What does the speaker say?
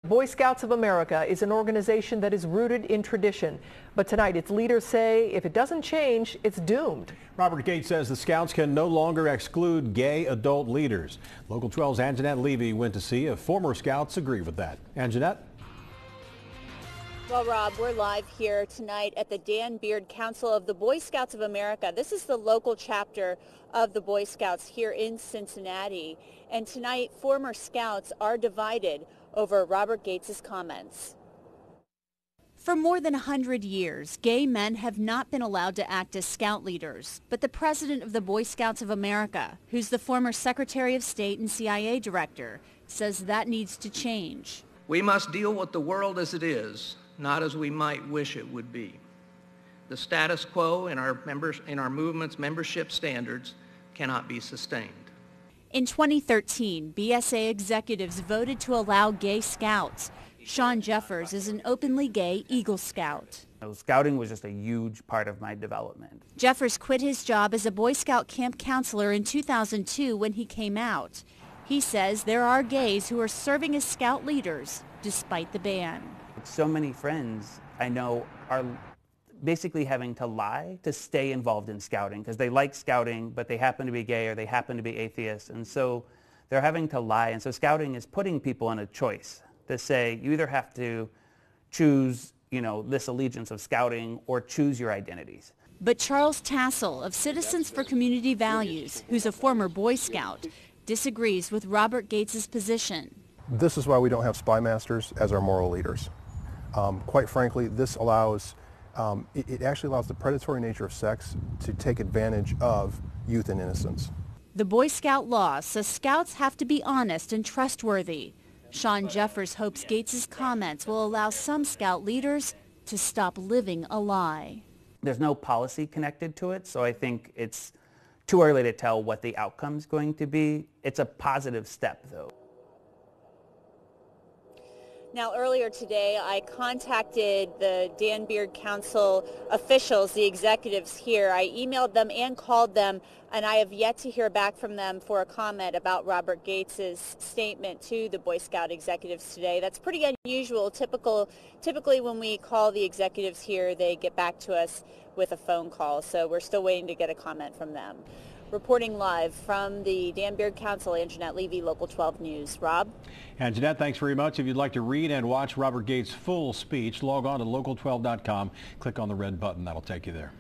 Boy Scouts of America is an organization that is rooted in tradition. But tonight, its leaders say if it doesn't change, it's doomed. Robert Gates says the Scouts can no longer exclude gay adult leaders. Local 12's Anjanette Levy went to see if former Scouts agree with that. Anjanette? Well, Rob, we're live here tonight at the Dan Beard Council of the Boy Scouts of America. This is the local chapter of the Boy Scouts here in Cincinnati. And tonight, former Scouts are divided over Robert Gates' comments. For more than 100 years, gay men have not been allowed to act as Scout leaders. But the president of the Boy Scouts of America, who's the former Secretary of State and CIA director, says that needs to change. We must deal with the world as it is, not as we might wish it would be. The status quo in our movement's membership standards cannot be sustained. In 2013, BSA executives voted to allow gay scouts. Sean Jeffers is an openly gay Eagle Scout. Scouting was just a huge part of my development. Jeffers quit his job as a Boy Scout camp counselor in 2002 when he came out. He says there are gays who are serving as Scout leaders despite the ban. So many friends I know are basically having to lie to stay involved in Scouting because they like Scouting, but they happen to be gay or they happen to be atheists, and so they're having to lie. And so Scouting is putting people in a choice to say you either have to choose, this allegiance of Scouting or choose your identities. But Charles Tassel of Citizens for Community Values, who's a former Boy Scout, disagrees with Robert Gates' position. This is why we don't have spy masters as our moral leaders. Quite frankly, this allows, it actually allows the predatory nature of sex to take advantage of youth and innocence. The Boy Scout law says Scouts have to be honest and trustworthy. Sean Jeffers hopes Gates' comments will allow some Scout leaders to stop living a lie. There's no policy connected to it, so I think it's too early to tell what the outcome's going to be. It's a positive step, though. Now, earlier today, I contacted the Dan Beard Council officials, the executives here. I emailed them and called them, and I have yet to hear back from them for a comment about Robert Gates' statement to the Boy Scout executives today. That's pretty unusual. Typically, when we call the executives here, they get back to us with a phone call, so we're still waiting to get a comment from them. Reporting live from the Dan Beard Council, Anjanette Levy, Local 12 News. Rob? Anjanette, thanks very much. If you'd like to read and watch Robert Gates' full speech, log on to local12.com. Click on the red button. That'll take you there.